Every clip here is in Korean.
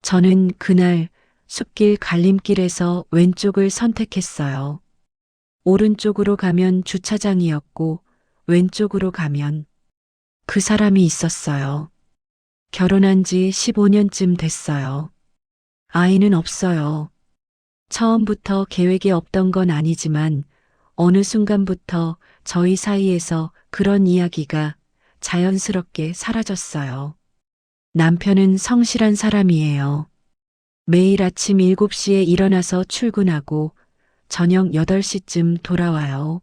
저는 그날 숲길 갈림길에서 왼쪽을 선택했어요. 오른쪽으로 가면 주차장이었고 왼쪽으로 가면 그 사람이 있었어요. 결혼한 지 15년쯤 됐어요. 아이는 없어요. 처음부터 계획이 없던 건 아니지만 어느 순간부터 저희 사이에서 그런 이야기가 자연스럽게 사라졌어요. 남편은 성실한 사람이에요. 매일 아침 7시에 일어나서 출근하고 저녁 8시쯤 돌아와요.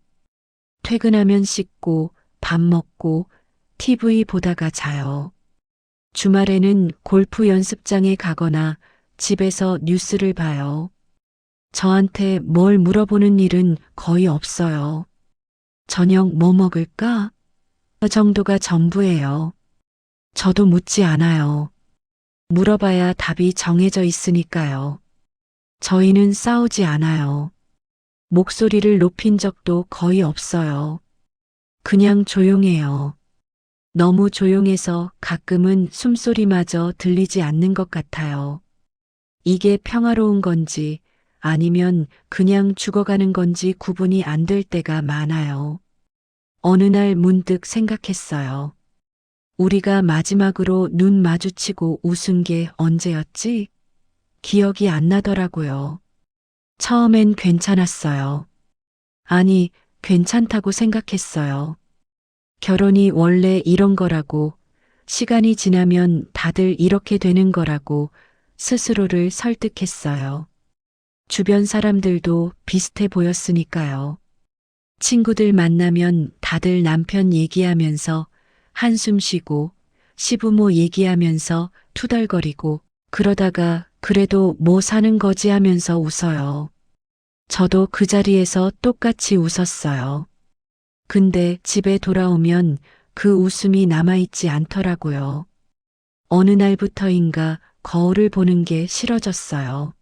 퇴근하면 씻고 밥 먹고 TV 보다가 자요. 주말에는 골프 연습장에 가거나 집에서 뉴스를 봐요. 저한테 뭘 물어보는 일은 거의 없어요. 저녁 뭐 먹을까? 그 정도가 전부예요. 저도 묻지 않아요. 물어봐야 답이 정해져 있으니까요. 저희는 싸우지 않아요. 목소리를 높인 적도 거의 없어요. 그냥 조용해요. 너무 조용해서 가끔은 숨소리마저 들리지 않는 것 같아요. 이게 평화로운 건지 아니면 그냥 죽어가는 건지 구분이 안 될 때가 많아요. 어느 날 문득 생각했어요. 우리가 마지막으로 눈 마주치고 웃은 게 언제였지? 기억이 안 나더라고요. 처음엔 괜찮았어요. 아니, 괜찮다고 생각했어요. 결혼이 원래 이런 거라고, 시간이 지나면 다들 이렇게 되는 거라고 스스로를 설득했어요. 주변 사람들도 비슷해 보였으니까요. 친구들 만나면 다들 남편 얘기하면서 한숨 쉬고 시부모 얘기하면서 투덜거리고 그러다가 그래도 뭐 사는 거지 하면서 웃어요. 저도 그 자리에서 똑같이 웃었어요. 근데 집에 돌아오면 그 웃음이 남아있지 않더라고요. 어느 날부터인가 거울을 보는 게 싫어졌어요.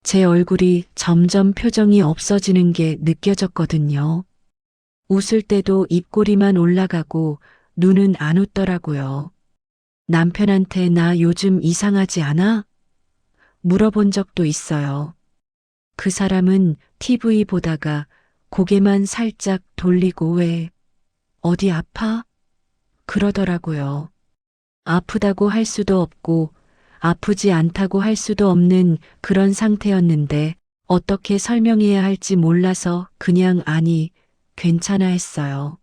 제 얼굴이 점점 표정이 없어지는 게 느껴졌거든요. 웃을 때도 입꼬리만 올라가고 눈은 안 웃더라고요. 남편한테 나 요즘 이상하지 않아? 물어본 적도 있어요. 그 사람은 TV 보다가 고개만 살짝 돌리고 왜, 어디 아파? 그러더라고요. 아프다고 할 수도 없고 아프지 않다고 할 수도 없는 그런 상태였는데 어떻게 설명해야 할지 몰라서 그냥 아니, 괜찮아 했어요.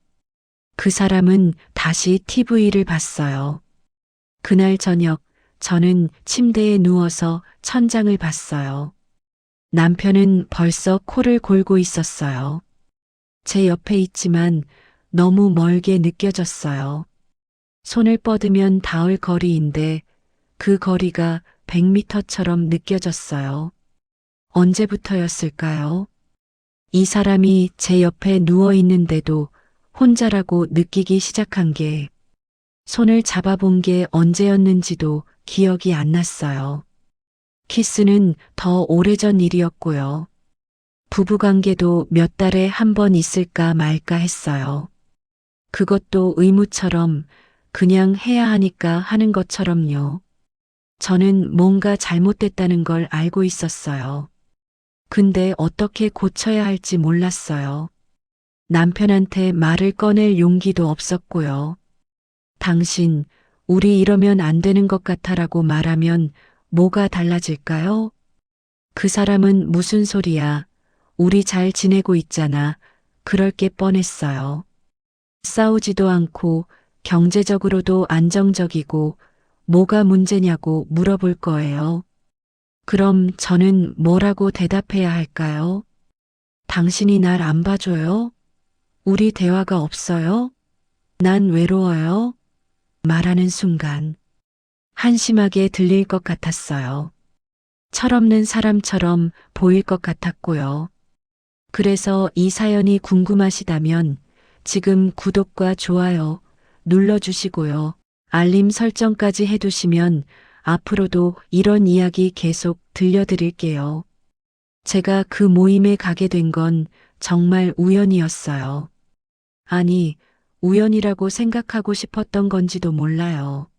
그 사람은 다시 TV를 봤어요. 그날 저녁 저는 침대에 누워서 천장을 봤어요. 남편은 벌써 코를 골고 있었어요. 제 옆에 있지만 너무 멀게 느껴졌어요. 손을 뻗으면 닿을 거리인데 그 거리가 100m처럼 느껴졌어요. 언제부터였을까요? 이 사람이 제 옆에 누워 있는데도 혼자라고 느끼기 시작한 게 손을 잡아본 게 언제였는지도 기억이 안 났어요. 키스는 더 오래전 일이었고요. 부부관계도 몇 달에 한 번 있을까 말까 했어요. 그것도 의무처럼 그냥 해야 하니까 하는 것처럼요. 저는 뭔가 잘못됐다는 걸 알고 있었어요. 근데 어떻게 고쳐야 할지 몰랐어요. 남편한테 말을 꺼낼 용기도 없었고요. 당신, 우리 이러면 안 되는 것 같아라고 말하면 뭐가 달라질까요? 그 사람은 무슨 소리야. 우리 잘 지내고 있잖아. 그럴 게 뻔했어요. 싸우지도 않고 경제적으로도 안정적이고 뭐가 문제냐고 물어볼 거예요. 그럼 저는 뭐라고 대답해야 할까요? 당신이 날 안 봐줘요? 우리 대화가 없어요? 난 외로워요? 말하는 순간 한심하게 들릴 것 같았어요. 철없는 사람처럼 보일 것 같았고요. 그래서 이 사연이 궁금하시다면 지금 구독과 좋아요 눌러주시고요. 알림 설정까지 해두시면 앞으로도 이런 이야기 계속 들려드릴게요. 제가 그 모임에 가게 된 건 정말 우연이었어요. 아니, 우연이라고 생각하고 싶었던 건지도 몰라요.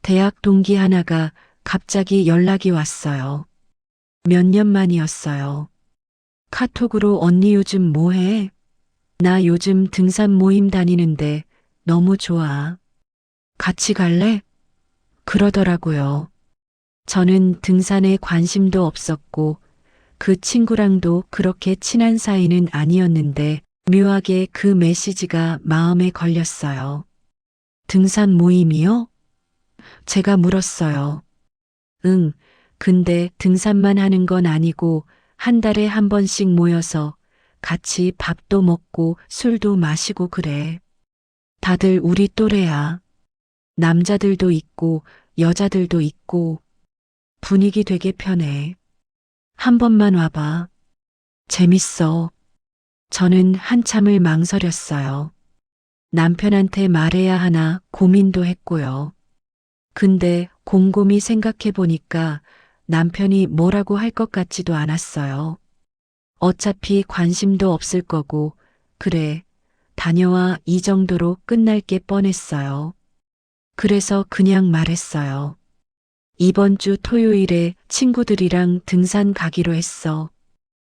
대학 동기 하나가 갑자기 연락이 왔어요. 몇 년 만이었어요. 카톡으로 언니 요즘 뭐해? 나 요즘 등산 모임 다니는데 너무 좋아. 같이 갈래? 그러더라고요. 저는 등산에 관심도 없었고 그 친구랑도 그렇게 친한 사이는 아니었는데 묘하게 그 메시지가 마음에 걸렸어요. 등산 모임이요? 제가 물었어요. 응, 근데 등산만 하는 건 아니고 한 달에 한 번씩 모여서 같이 밥도 먹고 술도 마시고 그래. 다들 우리 또래야. 남자들도 있고 여자들도 있고 분위기 되게 편해. 한 번만 와봐. 재밌어. 저는 한참을 망설였어요. 남편한테 말해야 하나 고민도 했고요. 근데 곰곰이 생각해 보니까 남편이 뭐라고 할 것 같지도 않았어요. 어차피 관심도 없을 거고, 그래, 다녀와 이 정도로 끝날 게 뻔했어요. 그래서 그냥 말했어요. 이번 주 토요일에 친구들이랑 등산 가기로 했어.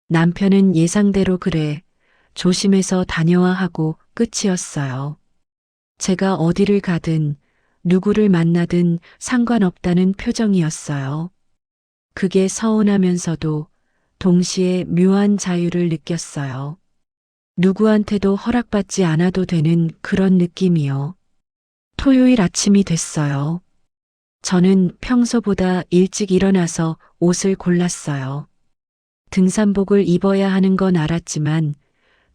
남편은 예상대로 그래, 조심해서 다녀와 하고 끝이었어요. 제가 어디를 가든 누구를 만나든 상관없다는 표정이었어요. 그게 서운하면서도 동시에 묘한 자유를 느꼈어요. 누구한테도 허락받지 않아도 되는 그런 느낌이요. 토요일 아침이 됐어요. 저는 평소보다 일찍 일어나서 옷을 골랐어요. 등산복을 입어야 하는 건 알았지만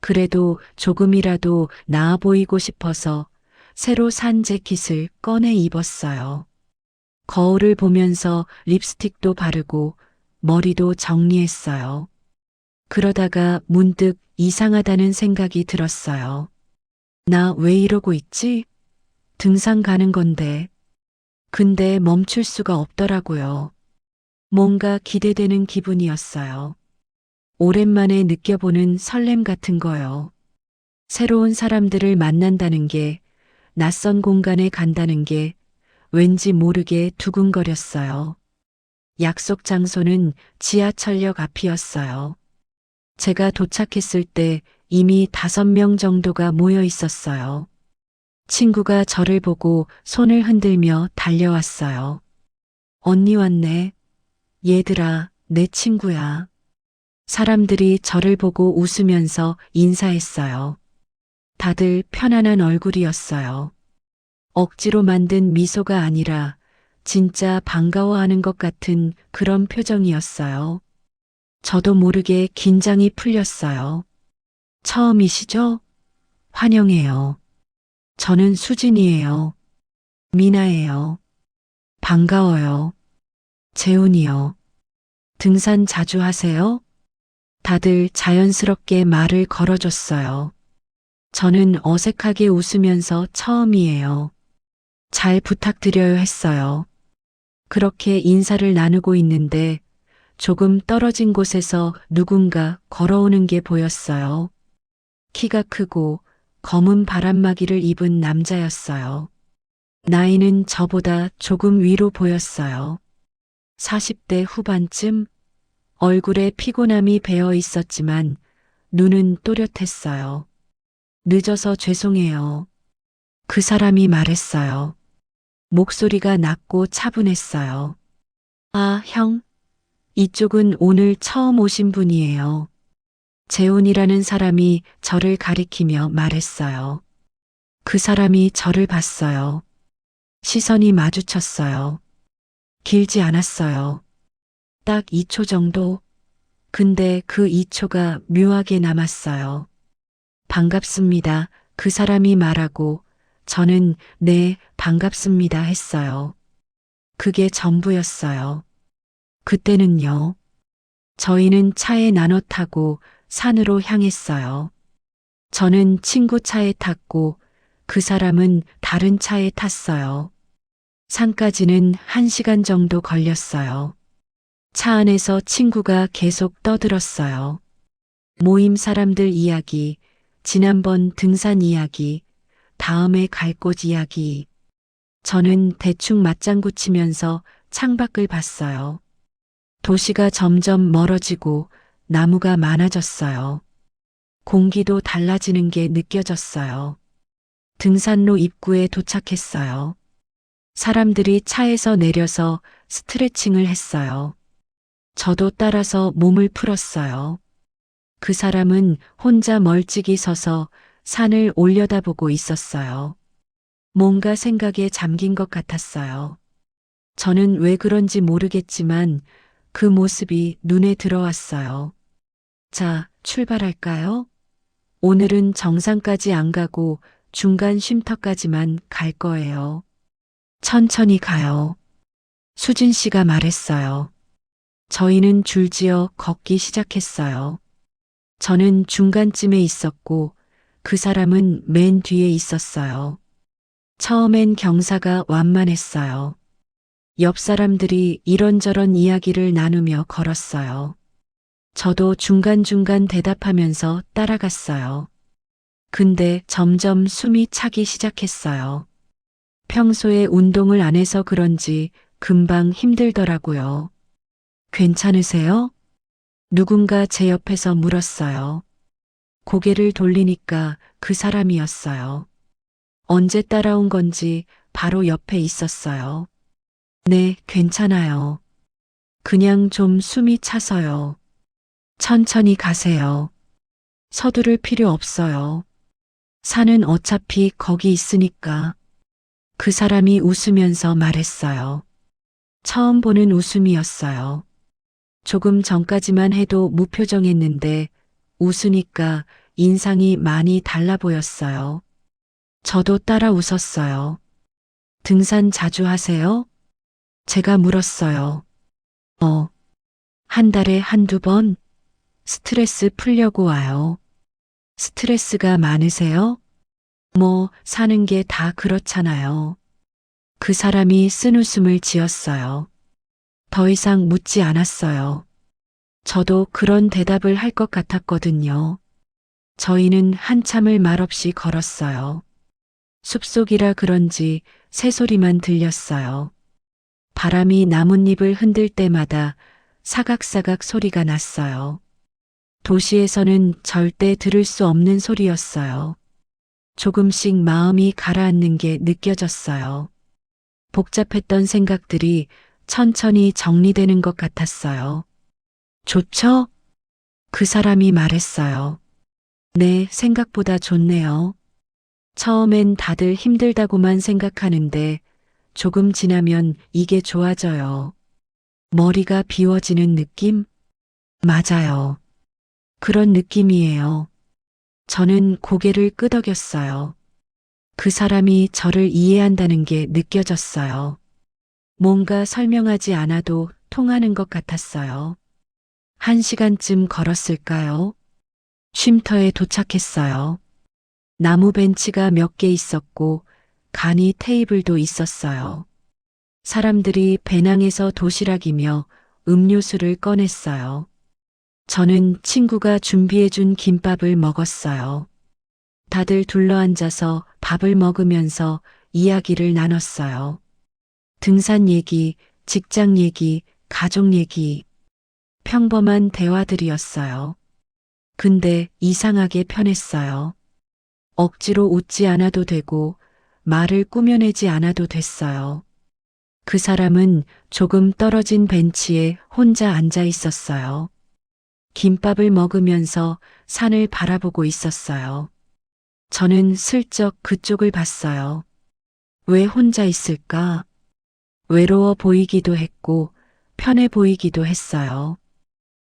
그래도 조금이라도 나아 보이고 싶어서 새로 산 재킷을 꺼내 입었어요. 거울을 보면서 립스틱도 바르고 머리도 정리했어요. 그러다가 문득 이상하다는 생각이 들었어요. 나 왜 이러고 있지? 등산 가는 건데. 근데 멈출 수가 없더라고요. 뭔가 기대되는 기분이었어요. 오랜만에 느껴보는 설렘 같은 거요. 새로운 사람들을 만난다는 게, 낯선 공간에 간다는 게 왠지 모르게 두근거렸어요. 약속 장소는 지하철역 앞이었어요. 제가 도착했을 때 이미 5명 정도가 모여 있었어요. 친구가 저를 보고 손을 흔들며 달려왔어요. 언니 왔네. 얘들아, 내 친구야. 사람들이 저를 보고 웃으면서 인사했어요. 다들 편안한 얼굴이었어요. 억지로 만든 미소가 아니라 진짜 반가워하는 것 같은 그런 표정이었어요. 저도 모르게 긴장이 풀렸어요. 처음이시죠? 환영해요. 저는 수진이에요. 미나예요. 반가워요. 재훈이요. 등산 자주 하세요? 다들 자연스럽게 말을 걸어줬어요. 저는 어색하게 웃으면서 처음이에요. 잘 부탁드려요 했어요. 그렇게 인사를 나누고 있는데 조금 떨어진 곳에서 누군가 걸어오는 게 보였어요. 키가 크고 검은 바람막이를 입은 남자였어요. 나이는 저보다 조금 위로 보였어요. 40대 후반쯤 얼굴에 피곤함이 배어 있었지만 눈은 또렷했어요. 늦어서 죄송해요. 그 사람이 말했어요. 목소리가 낮고 차분했어요. 아, 형. 이쪽은 오늘 처음 오신 분이에요. 재훈이라는 사람이 저를 가리키며 말했어요. 그 사람이 저를 봤어요. 시선이 마주쳤어요. 길지 않았어요. 딱 2초 정도. 근데 그 2초가 묘하게 남았어요. 반갑습니다. 그 사람이 말하고 저는 네, 반갑습니다 했어요. 그게 전부였어요. 그때는요. 저희는 차에 나눠 타고 산으로 향했어요. 저는 친구 차에 탔고 그 사람은 다른 차에 탔어요. 산까지는 1시간 정도 걸렸어요. 차 안에서 친구가 계속 떠들었어요. 모임 사람들 이야기, 지난번 등산 이야기, 다음에 갈 곳 이야기. 저는 대충 맞장구 치면서 창밖을 봤어요. 도시가 점점 멀어지고 나무가 많아졌어요. 공기도 달라지는 게 느껴졌어요. 등산로 입구에 도착했어요. 사람들이 차에서 내려서 스트레칭을 했어요. 저도 따라서 몸을 풀었어요. 그 사람은 혼자 멀찍이 서서 산을 올려다보고 있었어요. 뭔가 생각에 잠긴 것 같았어요. 저는 왜 그런지 모르겠지만 그 모습이 눈에 들어왔어요. 자, 출발할까요? 오늘은 정상까지 안 가고 중간 쉼터까지만 갈 거예요. 천천히 가요. 수진 씨가 말했어요. 저희는 줄지어 걷기 시작했어요. 저는 중간쯤에 있었고 그 사람은 맨 뒤에 있었어요. 처음엔 경사가 완만했어요. 옆 사람들이 이런저런 이야기를 나누며 걸었어요. 저도 중간중간 대답하면서 따라갔어요. 근데 점점 숨이 차기 시작했어요. 평소에 운동을 안 해서 그런지 금방 힘들더라고요. 괜찮으세요? 누군가 제 옆에서 물었어요. 고개를 돌리니까 그 사람이었어요. 언제 따라온 건지 바로 옆에 있었어요. 네, 괜찮아요. 그냥 좀 숨이 차서요. 천천히 가세요. 서두를 필요 없어요. 산은 어차피 거기 있으니까. 그 사람이 웃으면서 말했어요. 처음 보는 웃음이었어요. 조금 전까지만 해도 무표정했는데 웃으니까 인상이 많이 달라 보였어요. 저도 따라 웃었어요. 등산 자주 하세요? 제가 물었어요. 한 달에 한두 번? 스트레스 풀려고 와요. 스트레스가 많으세요? 뭐, 사는 게 다 그렇잖아요. 그 사람이 쓴웃음을 지었어요. 더 이상 묻지 않았어요. 저도 그런 대답을 할 것 같았거든요. 저희는 한참을 말없이 걸었어요. 숲속이라 그런지 새소리만 들렸어요. 바람이 나뭇잎을 흔들 때마다 사각사각 소리가 났어요. 도시에서는 절대 들을 수 없는 소리였어요. 조금씩 마음이 가라앉는 게 느껴졌어요. 복잡했던 생각들이 천천히 정리되는 것 같았어요. 좋죠? 그 사람이 말했어요. 네, 생각보다 좋네요. 처음엔 다들 힘들다고만 생각하는데 조금 지나면 이게 좋아져요. 머리가 비워지는 느낌? 맞아요. 그런 느낌이에요. 저는 고개를 끄덕였어요. 그 사람이 저를 이해한다는 게 느껴졌어요. 뭔가 설명하지 않아도 통하는 것 같았어요. 1시간쯤 걸었을까요? 쉼터에 도착했어요. 나무 벤치가 몇 개 있었고 간이 테이블도 있었어요. 사람들이 배낭에서 도시락이며 음료수를 꺼냈어요. 저는 친구가 준비해준 김밥을 먹었어요. 다들 둘러앉아서 밥을 먹으면서 이야기를 나눴어요. 등산 얘기, 직장 얘기, 가족 얘기, 평범한 대화들이었어요. 근데 이상하게 편했어요. 억지로 웃지 않아도 되고 말을 꾸며내지 않아도 됐어요. 그 사람은 조금 떨어진 벤치에 혼자 앉아 있었어요. 김밥을 먹으면서 산을 바라보고 있었어요. 저는 슬쩍 그쪽을 봤어요. 왜 혼자 있을까? 외로워 보이기도 했고 편해 보이기도 했어요.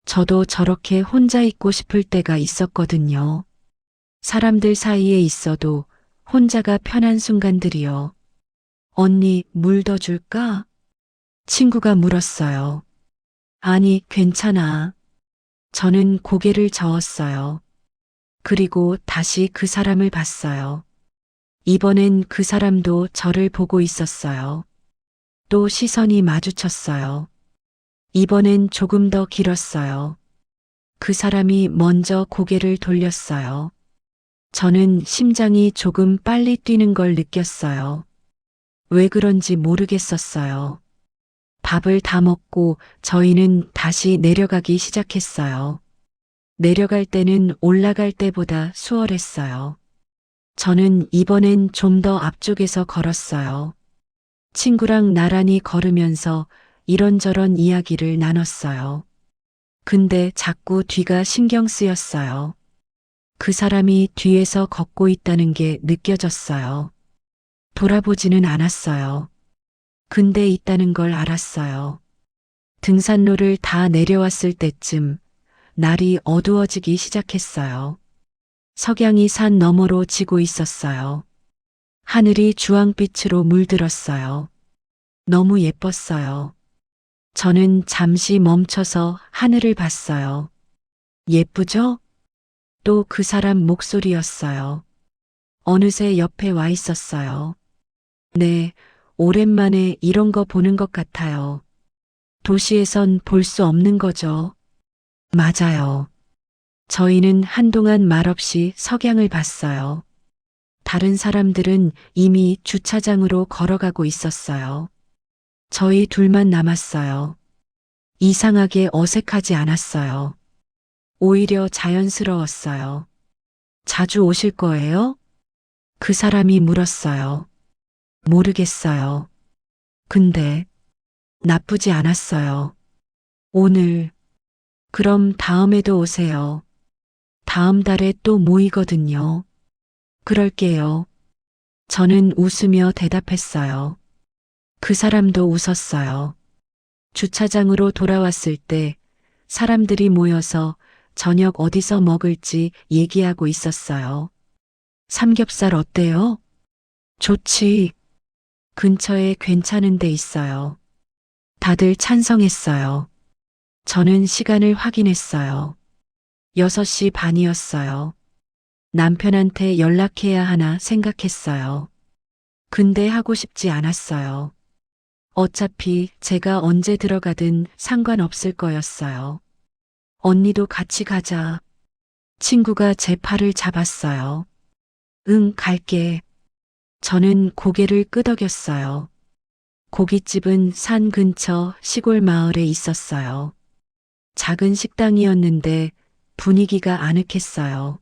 저도 저렇게 혼자 있고 싶을 때가 있었거든요. 사람들 사이에 있어도 혼자가 편한 순간들이요. 언니, 물 더 줄까? 친구가 물었어요. 아니, 괜찮아. 저는 고개를 저었어요. 그리고 다시 그 사람을 봤어요. 이번엔 그 사람도 저를 보고 있었어요. 또 시선이 마주쳤어요. 이번엔 조금 더 길었어요. 그 사람이 먼저 고개를 돌렸어요. 저는 심장이 조금 빨리 뛰는 걸 느꼈어요. 왜 그런지 모르겠었어요. 밥을 다 먹고 저희는 다시 내려가기 시작했어요. 내려갈 때는 올라갈 때보다 수월했어요. 저는 이번엔 좀 더 앞쪽에서 걸었어요. 친구랑 나란히 걸으면서 이런저런 이야기를 나눴어요. 근데 자꾸 뒤가 신경 쓰였어요. 그 사람이 뒤에서 걷고 있다는 게 느껴졌어요. 돌아보지는 않았어요. 근데 있다는 걸 알았어요. 등산로를 다 내려왔을 때쯤 날이 어두워지기 시작했어요. 석양이 산 너머로 지고 있었어요. 하늘이 주황빛으로 물들었어요. 너무 예뻤어요. 저는 잠시 멈춰서 하늘을 봤어요. 예쁘죠? 또 그 사람 목소리였어요. 어느새 옆에 와 있었어요. 네, 오랜만에 이런 거 보는 것 같아요. 도시에선 볼 수 없는 거죠. 맞아요. 저희는 한동안 말없이 석양을 봤어요. 다른 사람들은 이미 주차장으로 걸어가고 있었어요. 저희 둘만 남았어요. 이상하게 어색하지 않았어요. 오히려 자연스러웠어요. 자주 오실 거예요? 그 사람이 물었어요. 모르겠어요. 근데 나쁘지 않았어요. 오늘, 그럼 다음에도 오세요. 다음 달에 또 모이거든요. 그럴게요. 저는 웃으며 대답했어요. 그 사람도 웃었어요. 주차장으로 돌아왔을 때 사람들이 모여서 저녁 어디서 먹을지 얘기하고 있었어요. 삼겹살 어때요? 좋지. 근처에 괜찮은 데 있어요. 다들 찬성했어요. 저는 시간을 확인했어요. 6시 반이었어요. 남편한테 연락해야 하나 생각했어요. 근데 하고 싶지 않았어요. 어차피 제가 언제 들어가든 상관없을 거였어요. 언니도 같이 가자. 친구가 제 팔을 잡았어요. 응, 갈게. 저는 고개를 끄덕였어요. 고깃집은 산 근처 시골 마을에 있었어요. 작은 식당이었는데 분위기가 아늑했어요.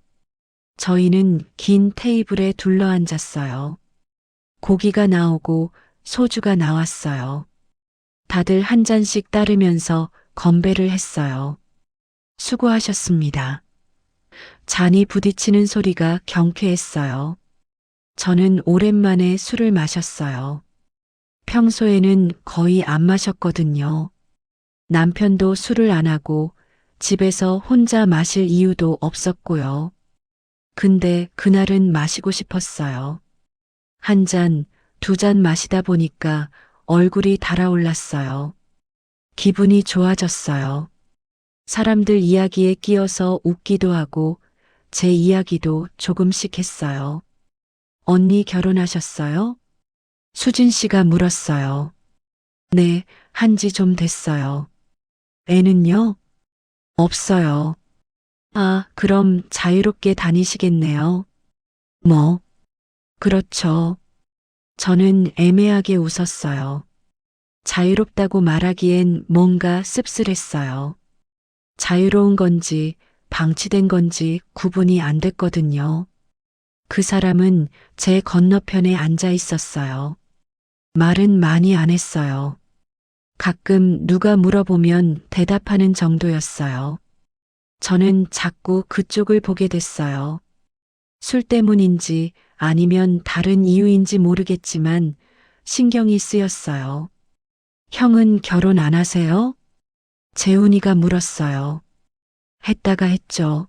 저희는 긴 테이블에 둘러앉았어요. 고기가 나오고 소주가 나왔어요. 다들 한 잔씩 따르면서 건배를 했어요. 수고하셨습니다. 잔이 부딪히는 소리가 경쾌했어요. 저는 오랜만에 술을 마셨어요. 평소에는 거의 안 마셨거든요. 남편도 술을 안 하고 집에서 혼자 마실 이유도 없었고요. 근데 그날은 마시고 싶었어요. 한 잔, 2잔 마시다 보니까 얼굴이 달아올랐어요. 기분이 좋아졌어요. 사람들 이야기에 끼어서 웃기도 하고 제 이야기도 조금씩 했어요. 언니 결혼하셨어요? 수진 씨가 물었어요. 네, 한지 좀 됐어요. 애는요? 없어요. 아, 그럼 자유롭게 다니시겠네요. 뭐? 그렇죠. 저는 애매하게 웃었어요. 자유롭다고 말하기엔 뭔가 씁쓸했어요. 자유로운 건지 방치된 건지 구분이 안 됐거든요. 그 사람은 제 건너편에 앉아 있었어요. 말은 많이 안 했어요. 가끔 누가 물어보면 대답하는 정도였어요. 저는 자꾸 그쪽을 보게 됐어요. 술 때문인지 아니면 다른 이유인지 모르겠지만 신경이 쓰였어요. 형은 결혼 안 하세요? 재훈이가 물었어요. 했다가 했죠.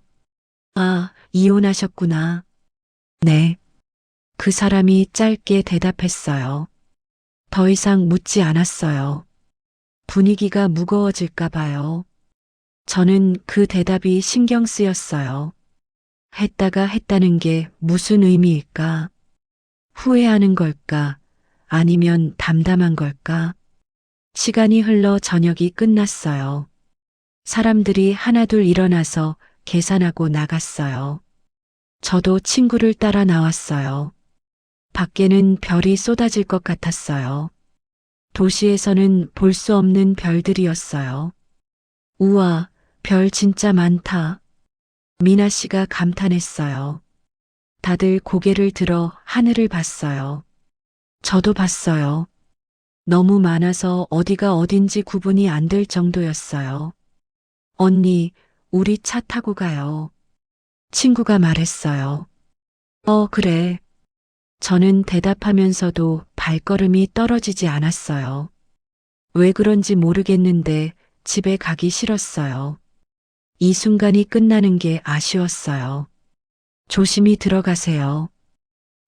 아, 이혼하셨구나. 네. 그 사람이 짧게 대답했어요. 더 이상 묻지 않았어요. 분위기가 무거워질까 봐요. 저는 그 대답이 신경 쓰였어요. 했다가 했다는 게 무슨 의미일까? 후회하는 걸까? 아니면 담담한 걸까? 시간이 흘러 저녁이 끝났어요. 사람들이 하나둘 일어나서 계산하고 나갔어요. 저도 친구를 따라 나왔어요. 밖에는 별이 쏟아질 것 같았어요. 도시에서는 볼 수 없는 별들이었어요. 우와, 별 진짜 많다. 미나 씨가 감탄했어요. 다들 고개를 들어 하늘을 봤어요. 저도 봤어요. 너무 많아서 어디가 어딘지 구분이 안 될 정도였어요. 언니, 우리 차 타고 가요. 친구가 말했어요. 그래. 저는 대답하면서도 발걸음이 떨어지지 않았어요. 왜 그런지 모르겠는데 집에 가기 싫었어요. 이 순간이 끝나는 게 아쉬웠어요. 조심히 들어가세요.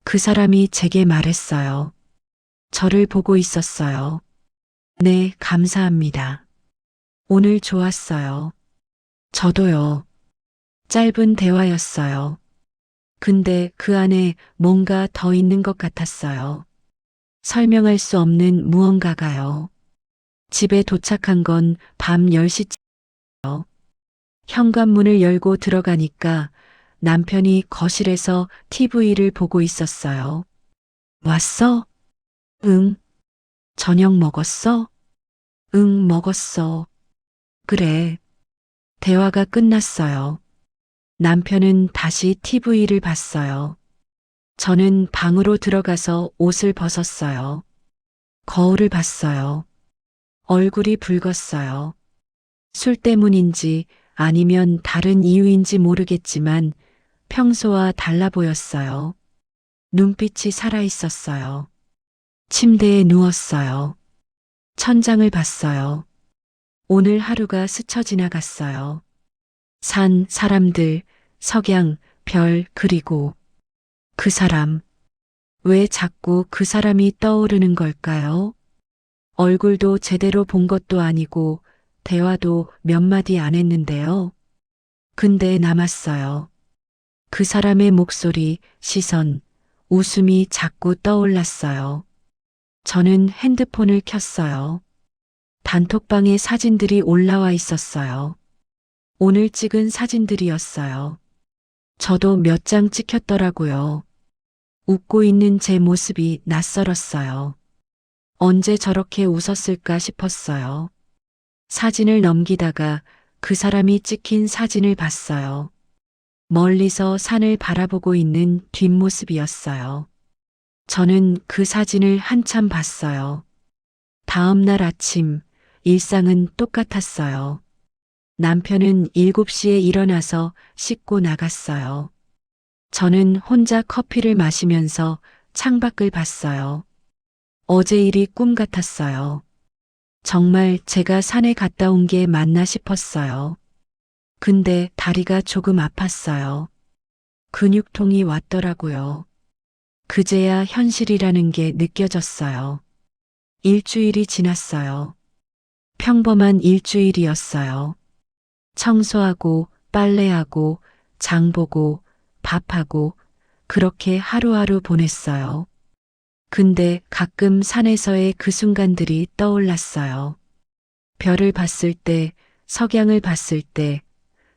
그 사람이 제게 말했어요. 저를 보고 있었어요. 네, 감사합니다. 오늘 좋았어요. 저도요. 짧은 대화였어요. 근데 그 안에 뭔가 더 있는 것 같았어요. 설명할 수 없는 무언가가요. 집에 도착한 건 밤 10시쯤이요. 현관문을 열고 들어가니까 남편이 거실에서 TV를 보고 있었어요. 왔어? 응. 저녁 먹었어? 응, 먹었어. 그래. 대화가 끝났어요. 남편은 다시 TV를 봤어요. 저는 방으로 들어가서 옷을 벗었어요. 거울을 봤어요. 얼굴이 붉었어요. 술 때문인지 아니면 다른 이유인지 모르겠지만 평소와 달라 보였어요. 눈빛이 살아 있었어요. 침대에 누웠어요. 천장을 봤어요. 오늘 하루가 스쳐 지나갔어요. 산, 사람들, 석양, 별, 그리고 그 사람. 왜 자꾸 그 사람이 떠오르는 걸까요? 얼굴도 제대로 본 것도 아니고 대화도 몇 마디 안 했는데요. 근데 남았어요. 그 사람의 목소리, 시선, 웃음이 자꾸 떠올랐어요. 저는 핸드폰을 켰어요. 단톡방에 사진들이 올라와 있었어요. 오늘 찍은 사진들이었어요. 저도 몇 장 찍혔더라고요. 웃고 있는 제 모습이 낯설었어요. 언제 저렇게 웃었을까 싶었어요. 사진을 넘기다가 그 사람이 찍힌 사진을 봤어요. 멀리서 산을 바라보고 있는 뒷모습이었어요. 저는 그 사진을 한참 봤어요. 다음 날 아침, 일상은 똑같았어요. 남편은 7시에 일어나서 씻고 나갔어요. 저는 혼자 커피를 마시면서 창밖을 봤어요. 어제 일이 꿈 같았어요. 정말 제가 산에 갔다 온 게 맞나 싶었어요. 근데 다리가 조금 아팠어요. 근육통이 왔더라고요. 그제야 현실이라는 게 느껴졌어요. 일주일이 지났어요. 평범한 일주일이었어요. 청소하고 빨래하고 장 보고 밥하고 그렇게 하루하루 보냈어요. 근데 가끔 산에서의 그 순간들이 떠올랐어요. 별을 봤을 때, 석양을 봤을 때,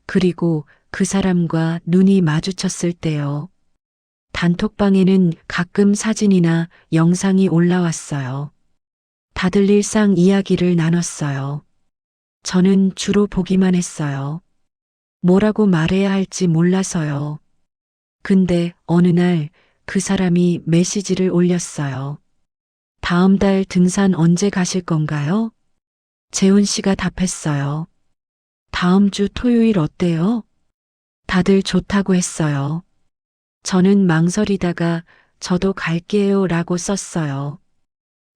그리고 그 사람과 눈이 마주쳤을 때요. 단톡방에는 가끔 사진이나 영상이 올라왔어요. 다들 일상 이야기를 나눴어요. 저는 주로 보기만 했어요. 뭐라고 말해야 할지 몰라서요. 근데 어느 날 그 사람이 메시지를 올렸어요. 다음 달 등산 언제 가실 건가요? 재훈 씨가 답했어요. 다음 주 토요일 어때요? 다들 좋다고 했어요. 저는 망설이다가 저도 갈게요 라고 썼어요.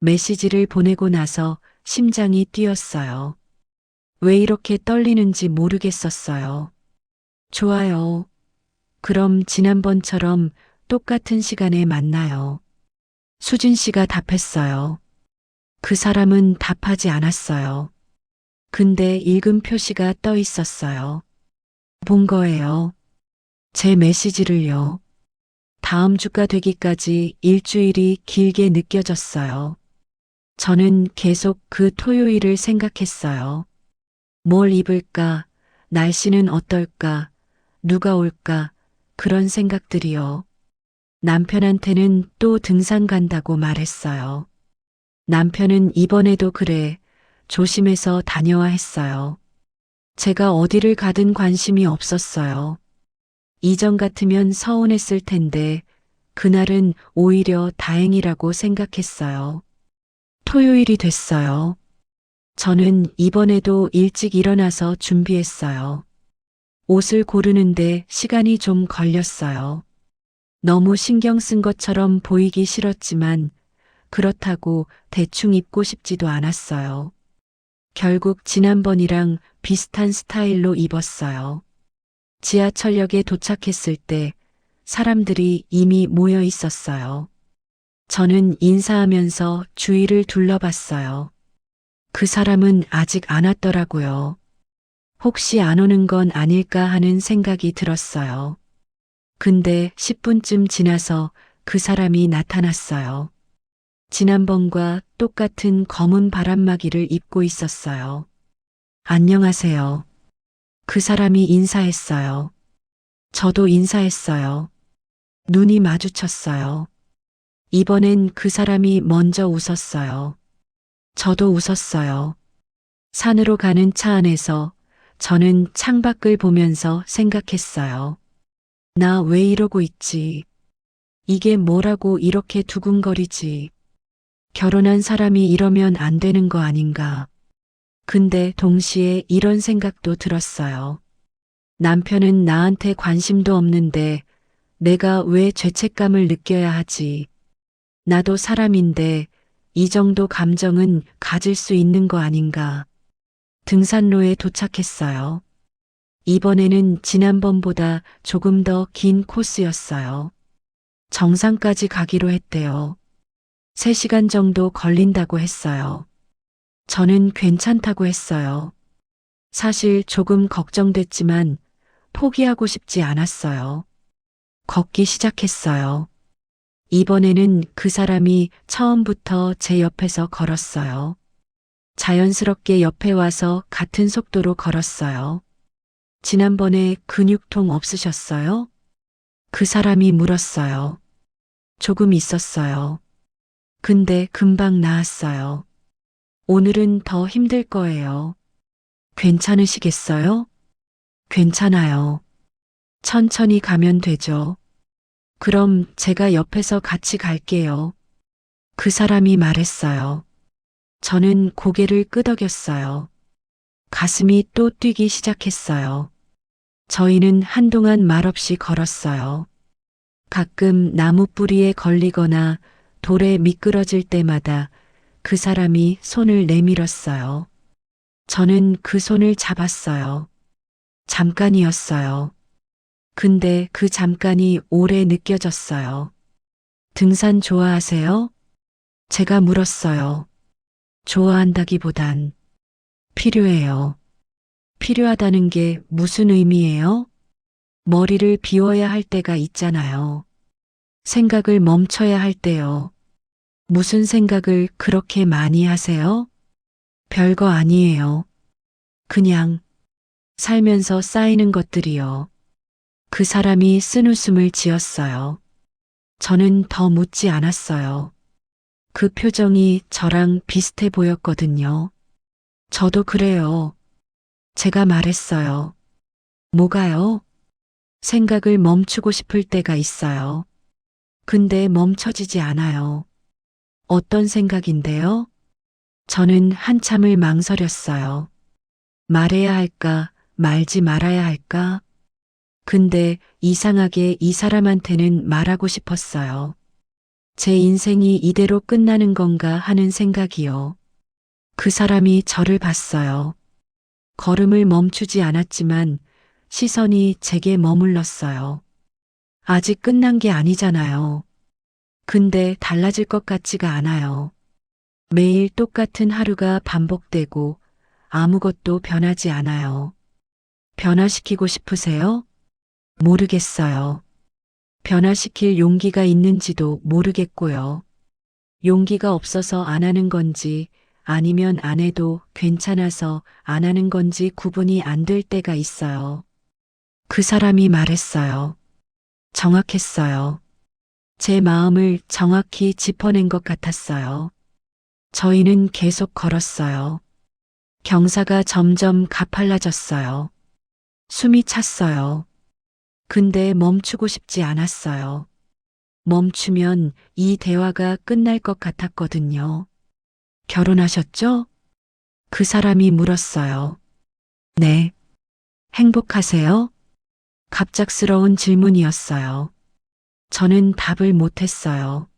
메시지를 보내고 나서 심장이 뛰었어요. 왜 이렇게 떨리는지 모르겠었어요. 좋아요. 그럼 지난번처럼 똑같은 시간에 만나요. 수진 씨가 답했어요. 그 사람은 답하지 않았어요. 근데 읽음 표시가 떠 있었어요. 본 거예요. 제 메시지를요. 다음 주가 되기까지 일주일이 길게 느껴졌어요. 저는 계속 그 토요일을 생각했어요. 뭘 입을까? 날씨는 어떨까? 누가 올까? 그런 생각들이요. 남편한테는 또 등산 간다고 말했어요. 남편은 이번에도 그래. 조심해서 다녀와 했어요. 제가 어디를 가든 관심이 없었어요. 이전 같으면 서운했을 텐데 그날은 오히려 다행이라고 생각했어요. 토요일이 됐어요. 저는 이번에도 일찍 일어나서 준비했어요. 옷을 고르는데 시간이 좀 걸렸어요. 너무 신경 쓴 것처럼 보이기 싫었지만 그렇다고 대충 입고 싶지도 않았어요. 결국 지난번이랑 비슷한 스타일로 입었어요. 지하철역에 도착했을 때 사람들이 이미 모여 있었어요. 저는 인사하면서 주위를 둘러봤어요. 그 사람은 아직 안 왔더라고요. 혹시 안 오는 건 아닐까 하는 생각이 들었어요. 근데 10분쯤 지나서 그 사람이 나타났어요. 지난번과 똑같은 검은 바람막이를 입고 있었어요. 안녕하세요. 그 사람이 인사했어요. 저도 인사했어요. 눈이 마주쳤어요. 이번엔 그 사람이 먼저 웃었어요. 저도 웃었어요. 산으로 가는 차 안에서 저는 창밖을 보면서 생각했어요. 나 왜 이러고 있지? 이게 뭐라고 이렇게 두근거리지? 결혼한 사람이 이러면 안 되는 거 아닌가? 근데 동시에 이런 생각도 들었어요. 남편은 나한테 관심도 없는데 내가 왜 죄책감을 느껴야 하지? 나도 사람인데 이 정도 감정은 가질 수 있는 거 아닌가? 등산로에 도착했어요. 이번에는 지난번보다 조금 더 긴 코스였어요. 정상까지 가기로 했대요. 3시간 정도 걸린다고 했어요. 저는 괜찮다고 했어요. 사실 조금 걱정됐지만 포기하고 싶지 않았어요. 걷기 시작했어요. 이번에는 그 사람이 처음부터 제 옆에서 걸었어요. 자연스럽게 옆에 와서 같은 속도로 걸었어요. 지난번에 근육통 없으셨어요? 그 사람이 물었어요. 조금 있었어요. 근데 금방 나았어요. 오늘은 더 힘들 거예요. 괜찮으시겠어요? 괜찮아요. 천천히 가면 되죠. 그럼 제가 옆에서 같이 갈게요. 그 사람이 말했어요. 저는 고개를 끄덕였어요. 가슴이 또 뛰기 시작했어요. 저희는 한동안 말없이 걸었어요. 가끔 나무 뿌리에 걸리거나 돌에 미끄러질 때마다 그 사람이 손을 내밀었어요. 저는 그 손을 잡았어요. 잠깐이었어요. 근데 그 잠깐이 오래 느껴졌어요. 등산 좋아하세요? 제가 물었어요. 좋아한다기보단 필요해요. 필요하다는 게 무슨 의미예요? 머리를 비워야 할 때가 있잖아요. 생각을 멈춰야 할 때요. 무슨 생각을 그렇게 많이 하세요? 별거 아니에요. 그냥 살면서 쌓이는 것들이요. 그 사람이 쓴웃음을 지었어요. 저는 더 묻지 않았어요. 그 표정이 저랑 비슷해 보였거든요. 저도 그래요. 제가 말했어요. 뭐가요? 생각을 멈추고 싶을 때가 있어요. 근데 멈춰지지 않아요. 어떤 생각인데요? 저는 한참을 망설였어요. 말해야 할까, 말지 말아야 할까? 근데 이상하게 이 사람한테는 말하고 싶었어요. 제 인생이 이대로 끝나는 건가 하는 생각이요. 그 사람이 저를 봤어요. 걸음을 멈추지 않았지만 시선이 제게 머물렀어요. 아직 끝난 게 아니잖아요. 근데 달라질 것 같지가 않아요. 매일 똑같은 하루가 반복되고 아무것도 변하지 않아요. 변화시키고 싶으세요? 모르겠어요. 변화시킬 용기가 있는지도 모르겠고요. 용기가 없어서 안 하는 건지 아니면 안 해도 괜찮아서 안 하는 건지 구분이 안 될 때가 있어요. 그 사람이 말했어요. 정확했어요. 제 마음을 정확히 짚어낸 것 같았어요. 저희는 계속 걸었어요. 경사가 점점 가팔라졌어요. 숨이 찼어요. 근데 멈추고 싶지 않았어요. 멈추면 이 대화가 끝날 것 같았거든요. 결혼하셨죠? 그 사람이 물었어요. 네. 행복하세요? 갑작스러운 질문이었어요. 저는 답을 못했어요.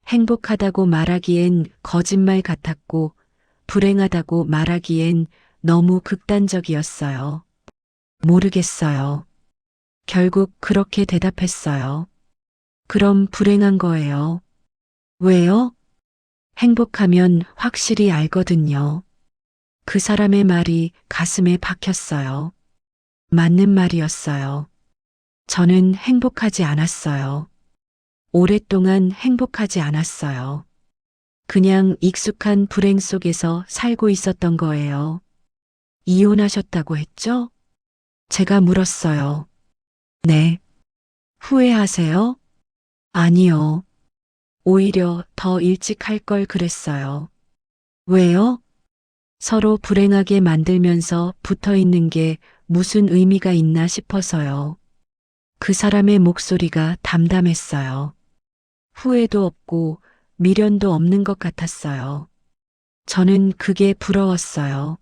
행복하다고 말하기엔 거짓말 같았고, 불행하다고 말하기엔 너무 극단적이었어요. 모르겠어요. 결국 그렇게 대답했어요. 그럼 불행한 거예요. 왜요? 행복하면 확실히 알거든요. 그 사람의 말이 가슴에 박혔어요. 맞는 말이었어요. 저는 행복하지 않았어요. 오랫동안 행복하지 않았어요. 그냥 익숙한 불행 속에서 살고 있었던 거예요. 이혼하셨다고 했죠? 제가 물었어요. 네. 후회하세요? 아니요. 오히려 더 일찍 할 걸 그랬어요. 왜요? 서로 불행하게 만들면서 붙어 있는 게 무슨 의미가 있나 싶어서요. 그 사람의 목소리가 담담했어요. 후회도 없고 미련도 없는 것 같았어요. 저는 그게 부러웠어요.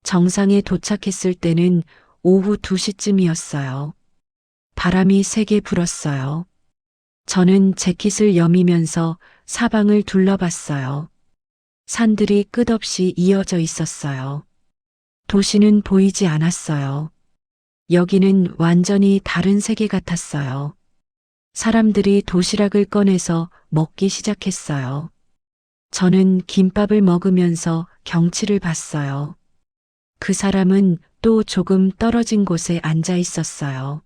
정상에 도착했을 때는 오후 2시쯤이었어요. 바람이 세게 불었어요. 저는 재킷을 여미면서 사방을 둘러봤어요. 산들이 끝없이 이어져 있었어요. 도시는 보이지 않았어요. 여기는 완전히 다른 세계 같았어요. 사람들이 도시락을 꺼내서 먹기 시작했어요. 저는 김밥을 먹으면서 경치를 봤어요. 그 사람은 또 조금 떨어진 곳에 앉아 있었어요.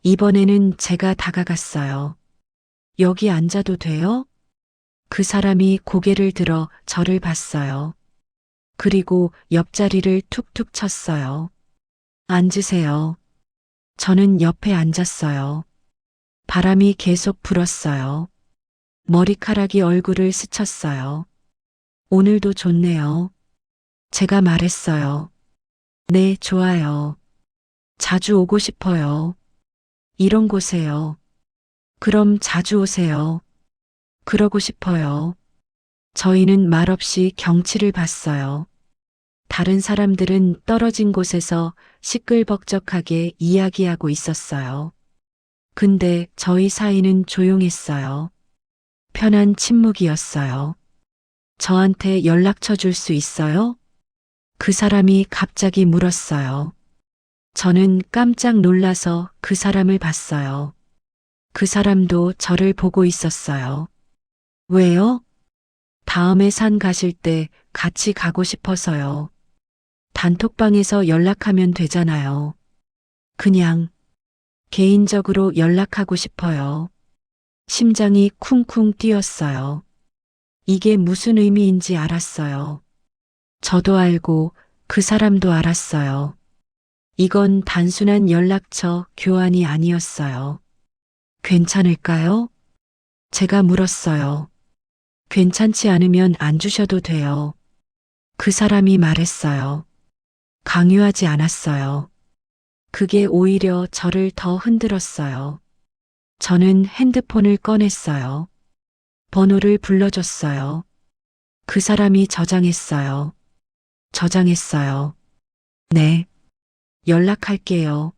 이번에는 제가 다가갔어요. 여기 앉아도 돼요? 그 사람이 고개를 들어 저를 봤어요. 그리고 옆자리를 툭툭 쳤어요. 앉으세요. 저는 옆에 앉았어요. 바람이 계속 불었어요. 머리카락이 얼굴을 스쳤어요. 오늘도 좋네요. 제가 말했어요. 네, 좋아요. 자주 오고 싶어요. 이런 곳에요. 그럼 자주 오세요. 그러고 싶어요. 저희는 말없이 경치를 봤어요. 다른 사람들은 떨어진 곳에서 시끌벅적하게 이야기하고 있었어요. 근데 저희 사이는 조용했어요. 편한 침묵이었어요. 저한테 연락처 줄 수 있어요? 그 사람이 갑자기 물었어요. 저는 깜짝 놀라서 그 사람을 봤어요. 그 사람도 저를 보고 있었어요. 왜요? 다음에 산 가실 때 같이 가고 싶어서요. 단톡방에서 연락하면 되잖아요. 그냥 개인적으로 연락하고 싶어요. 심장이 쿵쿵 뛰었어요. 이게 무슨 의미인지 알았어요. 저도 알고 그 사람도 알았어요. 이건 단순한 연락처 교환이 아니었어요. 괜찮을까요? 제가 물었어요. 괜찮지 않으면 안 주셔도 돼요. 그 사람이 말했어요. 강요하지 않았어요. 그게 오히려 저를 더 흔들었어요. 저는 핸드폰을 꺼냈어요. 번호를 불러줬어요. 그 사람이 저장했어요. 저장했어요. 네. 연락할게요.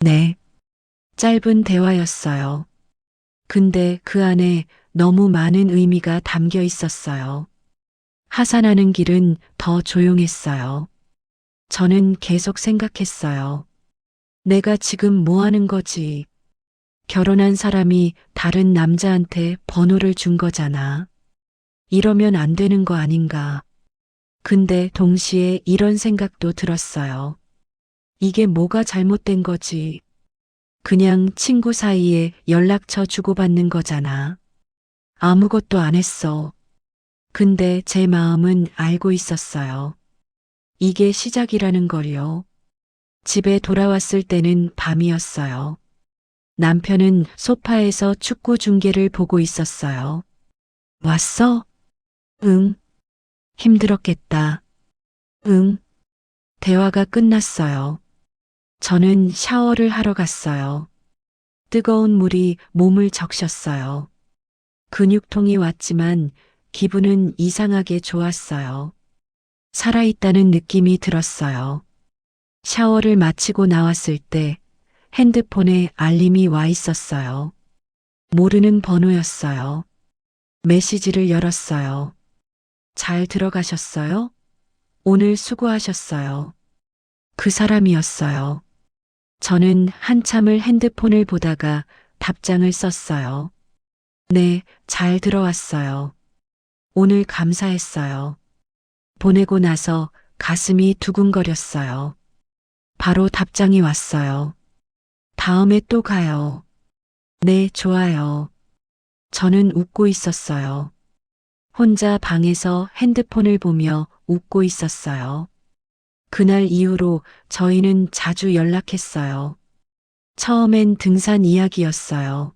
네. 짧은 대화였어요. 근데 그 안에 너무 많은 의미가 담겨 있었어요. 하산하는 길은 더 조용했어요. 저는 계속 생각했어요. 내가 지금 뭐 하는 거지? 결혼한 사람이 다른 남자한테 번호를 준 거잖아. 이러면 안 되는 거 아닌가. 근데 동시에 이런 생각도 들었어요. 이게 뭐가 잘못된 거지? 그냥 친구 사이에 연락처 주고받는 거잖아. 아무것도 안 했어. 근데 제 마음은 알고 있었어요. 이게 시작이라는 걸요. 집에 돌아왔을 때는 밤이었어요. 남편은 소파에서 축구 중계를 보고 있었어요. 왔어? 응, 힘들었겠다. 응, 대화가 끝났어요. 저는 샤워를 하러 갔어요. 뜨거운 물이 몸을 적셨어요. 근육통이 왔지만 기분은 이상하게 좋았어요. 살아있다는 느낌이 들었어요. 샤워를 마치고 나왔을 때 핸드폰에 알림이 와 있었어요. 모르는 번호였어요. 메시지를 열었어요. 잘 들어가셨어요? 오늘 수고하셨어요. 그 사람이었어요. 저는 한참을 핸드폰을 보다가 답장을 썼어요. 네, 잘 들어왔어요. 오늘 감사했어요. 보내고 나서 가슴이 두근거렸어요. 바로 답장이 왔어요. 다음에 또 가요. 네, 좋아요. 저는 웃고 있었어요. 혼자 방에서 핸드폰을 보며 웃고 있었어요. 그날 이후로 저희는 자주 연락했어요. 처음엔 등산 이야기였어요.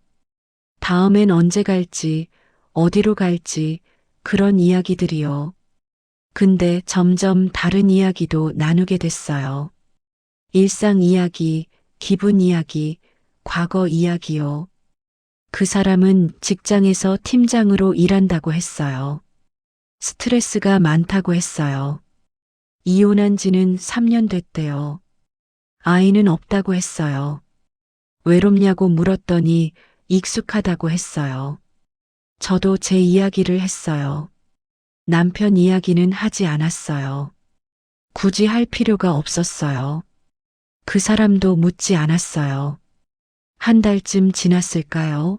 다음엔 언제 갈지, 어디로 갈지, 그런 이야기들이요. 근데 점점 다른 이야기도 나누게 됐어요. 일상 이야기, 기분 이야기, 과거 이야기요. 그 사람은 직장에서 팀장으로 일한다고 했어요. 스트레스가 많다고 했어요. 이혼한 지는 3년 됐대요. 아이는 없다고 했어요. 외롭냐고 물었더니 익숙하다고 했어요. 저도 제 이야기를 했어요. 남편 이야기는 하지 않았어요. 굳이 할 필요가 없었어요. 그 사람도 묻지 않았어요. 한 달쯤 지났을까요?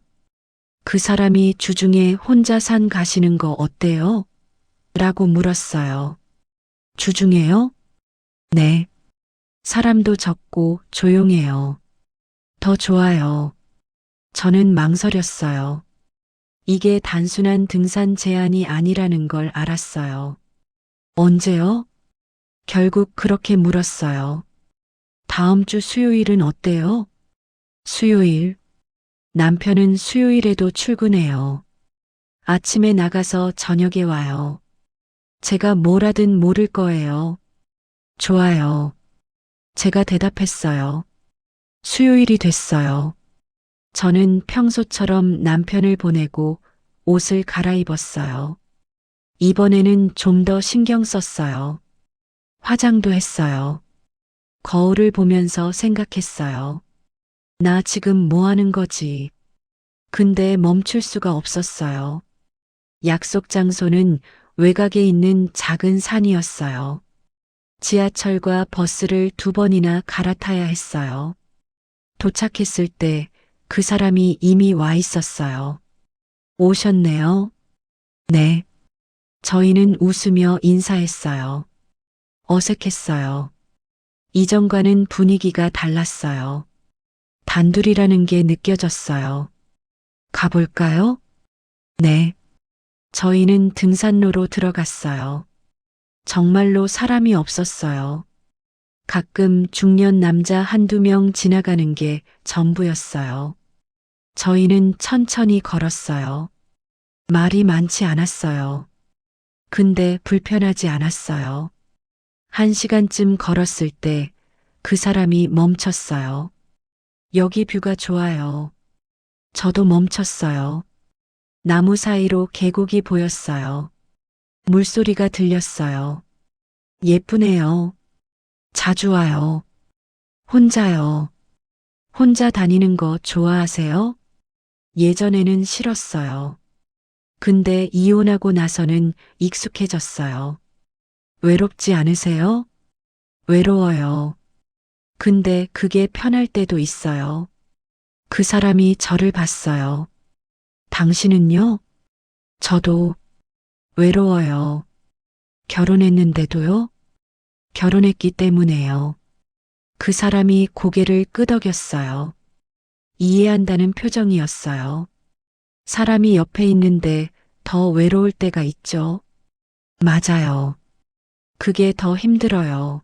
그 사람이 주중에 혼자 산 가시는 거 어때요? 라고 물었어요. 주중에요? 네. 사람도 적고 조용해요. 더 좋아요. 저는 망설였어요. 이게 단순한 등산 제안이 아니라는 걸 알았어요. 언제요? 결국 그렇게 물었어요. 다음 주 수요일은 어때요? 수요일. 남편은 수요일에도 출근해요. 아침에 나가서 저녁에 와요. 제가 뭘 하든 모를 거예요. 좋아요. 제가 대답했어요. 수요일이 됐어요. 저는 평소처럼 남편을 보내고 옷을 갈아입었어요. 이번에는 좀 더 신경 썼어요. 화장도 했어요. 거울을 보면서 생각했어요. 나 지금 뭐 하는 거지? 근데 멈출 수가 없었어요. 약속 장소는 외곽에 있는 작은 산이었어요. 지하철과 버스를 2번이나 갈아타야 했어요. 도착했을 때 그 사람이 이미 와 있었어요. 오셨네요. 네. 저희는 웃으며 인사했어요. 어색했어요. 이전과는 분위기가 달랐어요. 단둘이라는 게 느껴졌어요. 가볼까요? 네. 저희는 등산로로 들어갔어요. 정말로 사람이 없었어요. 가끔 중년 남자 한두 명 지나가는 게 전부였어요. 저희는 천천히 걸었어요. 말이 많지 않았어요. 근데 불편하지 않았어요. 1시간쯤 걸었을 때 그 사람이 멈췄어요. 여기 뷰가 좋아요. 저도 멈췄어요. 나무 사이로 계곡이 보였어요. 물소리가 들렸어요. 예쁘네요. 자주 와요. 혼자요. 혼자 다니는 거 좋아하세요? 예전에는 싫었어요. 근데 이혼하고 나서는 익숙해졌어요. 외롭지 않으세요? 외로워요. 근데 그게 편할 때도 있어요. 그 사람이 저를 봤어요. 당신은요? 저도 외로워요. 결혼했는데도요? 결혼했기 때문에요. 그 사람이 고개를 끄덕였어요. 이해한다는 표정이었어요. 사람이 옆에 있는데 더 외로울 때가 있죠. 맞아요. 그게 더 힘들어요.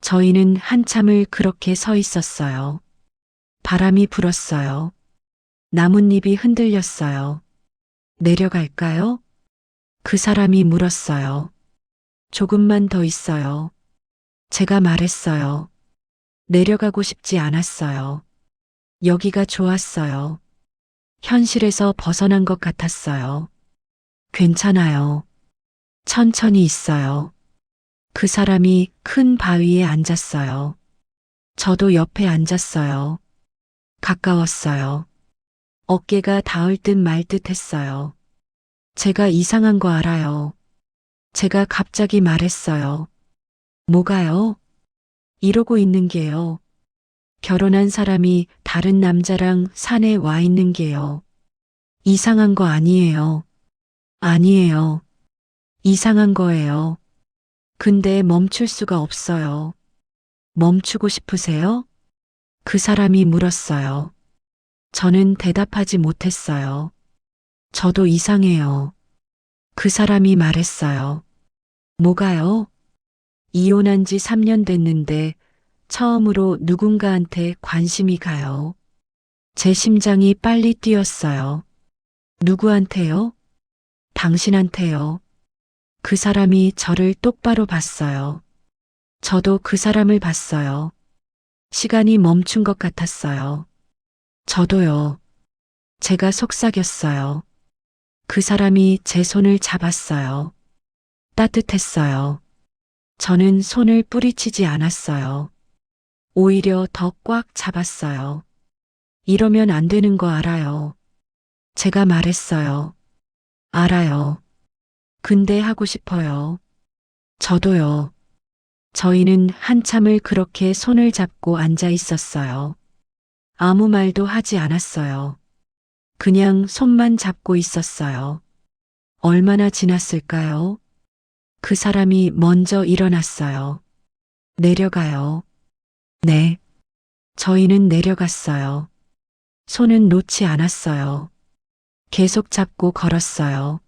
저희는 한참을 그렇게 서 있었어요. 바람이 불었어요. 나뭇잎이 흔들렸어요. 내려갈까요? 그 사람이 물었어요. 조금만 더 있어요. 제가 말했어요. 내려가고 싶지 않았어요. 여기가 좋았어요. 현실에서 벗어난 것 같았어요. 괜찮아요. 천천히 있어요. 그 사람이 큰 바위에 앉았어요. 저도 옆에 앉았어요. 가까웠어요. 어깨가 닿을 듯 말 듯 했어요. 제가 이상한 거 알아요. 제가 갑자기 말했어요. 뭐가요? 이러고 있는 게요. 결혼한 사람이 다른 남자랑 산에 와 있는 게요. 이상한 거 아니에요. 아니에요. 이상한 거예요. 근데 멈출 수가 없어요. 멈추고 싶으세요? 그 사람이 물었어요. 저는 대답하지 못했어요. 저도 이상해요. 그 사람이 말했어요. 뭐가요? 이혼한 지 3년 됐는데 처음으로 누군가한테 관심이 가요. 제 심장이 빨리 뛰었어요. 누구한테요? 당신한테요. 그 사람이 저를 똑바로 봤어요. 저도 그 사람을 봤어요. 시간이 멈춘 것 같았어요. 저도요. 제가 속삭였어요. 그 사람이 제 손을 잡았어요. 따뜻했어요. 저는 손을 뿌리치지 않았어요. 오히려 더 꽉 잡았어요. 이러면 안 되는 거 알아요. 제가 말했어요. 알아요. 근데 하고 싶어요. 저도요. 저희는 한참을 그렇게 손을 잡고 앉아 있었어요. 아무 말도 하지 않았어요. 그냥 손만 잡고 있었어요. 얼마나 지났을까요? 그 사람이 먼저 일어났어요. 내려가요. 네. 저희는 내려갔어요. 손은 놓지 않았어요. 계속 잡고 걸었어요.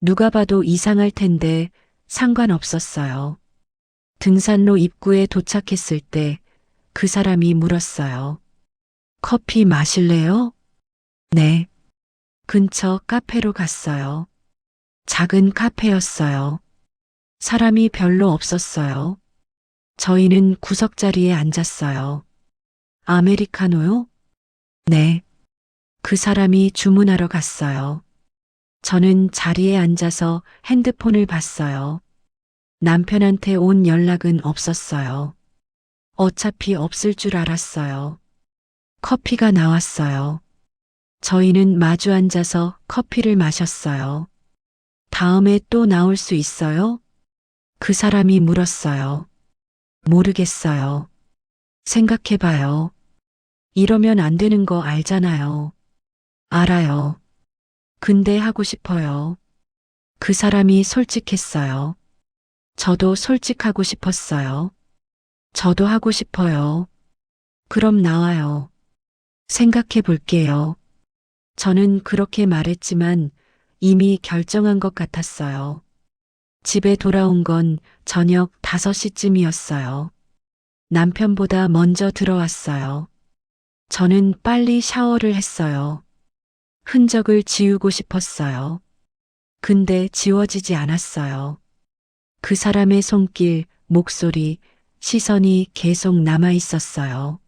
누가 봐도 이상할 텐데 상관없었어요. 등산로 입구에 도착했을 때 그 사람이 물었어요. 커피 마실래요? 네. 근처 카페로 갔어요. 작은 카페였어요. 사람이 별로 없었어요. 저희는 구석자리에 앉았어요. 아메리카노요? 네. 그 사람이 주문하러 갔어요. 저는 자리에 앉아서 핸드폰을 봤어요. 남편한테 온 연락은 없었어요. 어차피 없을 줄 알았어요. 커피가 나왔어요. 저희는 마주 앉아서 커피를 마셨어요. 다음에 또 나올 수 있어요? 그 사람이 물었어요. 모르겠어요. 생각해봐요. 이러면 안 되는 거 알잖아요. 알아요. 근데 하고 싶어요. 그 사람이 솔직했어요. 저도 솔직하고 싶었어요. 저도 하고 싶어요. 그럼 나와요. 생각해 볼게요. 저는 그렇게 말했지만 이미 결정한 것 같았어요. 집에 돌아온 건 저녁 5시쯤이었어요. 남편보다 먼저 들어왔어요. 저는 빨리 샤워를 했어요. 흔적을 지우고 싶었어요. 근데 지워지지 않았어요. 그 사람의 손길, 목소리, 시선이 계속 남아 있었어요.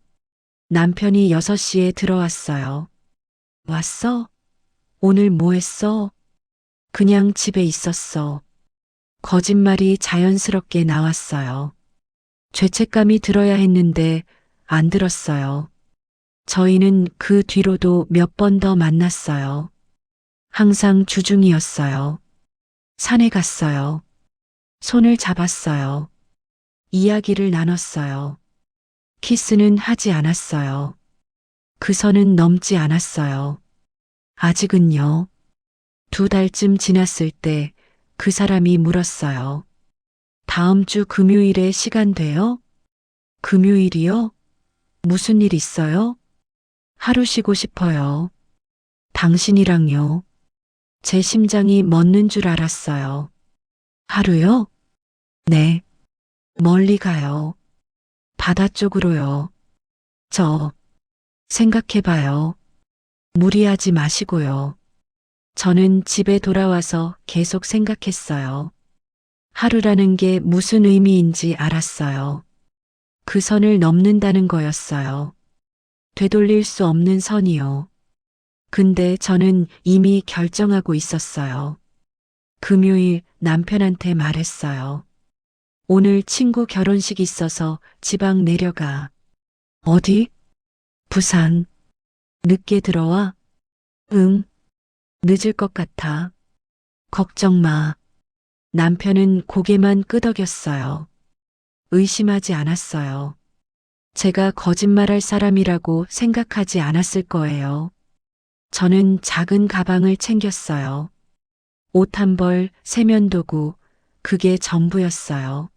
남편이 6시에 들어왔어요. 왔어? 오늘 뭐 했어? 그냥 집에 있었어. 거짓말이 자연스럽게 나왔어요. 죄책감이 들어야 했는데 안 들었어요. 저희는 그 뒤로도 몇 번 더 만났어요. 항상 주중이었어요. 산에 갔어요. 손을 잡았어요. 이야기를 나눴어요. 키스는 하지 않았어요. 그 선은 넘지 않았어요. 아직은요. 2달쯤 지났을 때 그 사람이 물었어요. 다음 주 금요일에 시간 돼요? 금요일이요? 무슨 일 있어요? 하루 쉬고 싶어요. 당신이랑요. 제 심장이 멎는 줄 알았어요. 하루요? 네. 멀리 가요. 바다 쪽으로요. 저, 생각해봐요. 무리하지 마시고요. 저는 집에 돌아와서 계속 생각했어요. 하루라는 게 무슨 의미인지 알았어요. 그 선을 넘는다는 거였어요. 되돌릴 수 없는 선이요. 근데 저는 이미 결정하고 있었어요. 금요일 남편한테 말했어요. 오늘 친구 결혼식 있어서 지방 내려가. 어디? 부산. 늦게 들어와? 응. 늦을 것 같아. 걱정 마. 남편은 고개만 끄덕였어요. 의심하지 않았어요. 제가 거짓말할 사람이라고 생각하지 않았을 거예요. 저는 작은 가방을 챙겼어요. 옷 한 벌, 세면도구, 그게 전부였어요.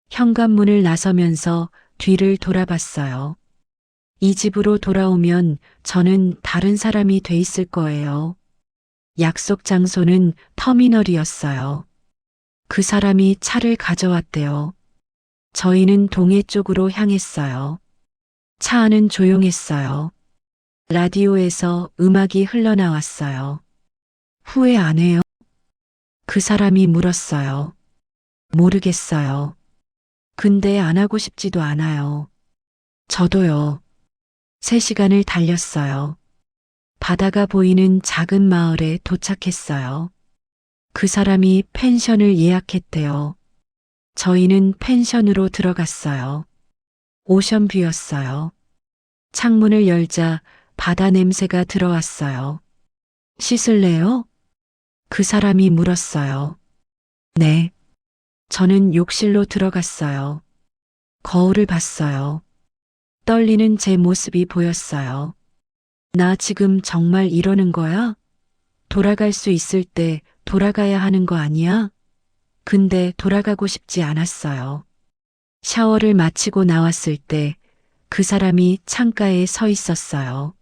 현관문을 나서면서 뒤를 돌아봤어요. 이 집으로 돌아오면 저는 다른 사람이 돼 있을 거예요. 약속 장소는 터미널이었어요. 그 사람이 차를 가져왔대요. 저희는 동해 쪽으로 향했어요. 차 안은 조용했어요. 라디오에서 음악이 흘러나왔어요. 후회 안 해요? 그 사람이 물었어요. 모르겠어요. 근데 안 하고 싶지도 않아요. 저도요. 3시간을 달렸어요. 바다가 보이는 작은 마을에 도착했어요. 그 사람이 펜션을 예약했대요. 저희는 펜션으로 들어갔어요. 오션뷰였어요. 창문을 열자 바다 냄새가 들어왔어요. 씻을래요? 그 사람이 물었어요. 네. 저는 욕실로 들어갔어요. 거울을 봤어요. 떨리는 제 모습이 보였어요. 나 지금 정말 이러는 거야? 돌아갈 수 있을 때 돌아가야 하는 거 아니야? 근데 돌아가고 싶지 않았어요. 샤워를 마치고 나왔을 때 그 사람이 창가에 서 있었어요.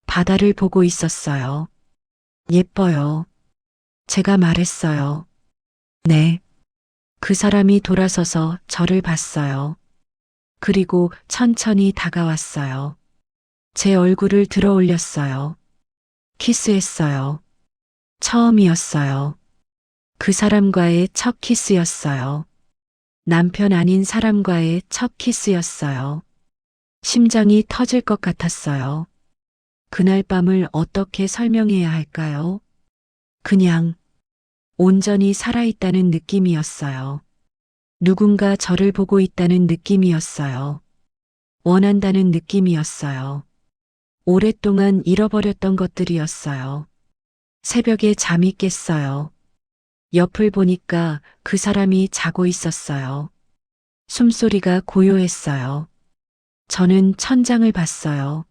바다를 보고 있었어요. 예뻐요. 제가 말했어요. 네. 그 사람이 돌아서서 저를 봤어요. 그리고 천천히 다가왔어요. 제 얼굴을 들어 올렸어요. 키스했어요. 처음이었어요. 그 사람과의 첫 키스였어요. 남편 아닌 사람과의 첫 키스였어요. 심장이 터질 것 같았어요. 그날 밤을 어떻게 설명해야 할까요? 그냥 온전히 살아있다는 느낌이었어요. 누군가 저를 보고 있다는 느낌이었어요. 원한다는 느낌이었어요. 오랫동안 잃어버렸던 것들이었어요. 새벽에 잠이 깼어요. 옆을 보니까 그 사람이 자고 있었어요. 숨소리가 고요했어요. 저는 천장을 봤어요.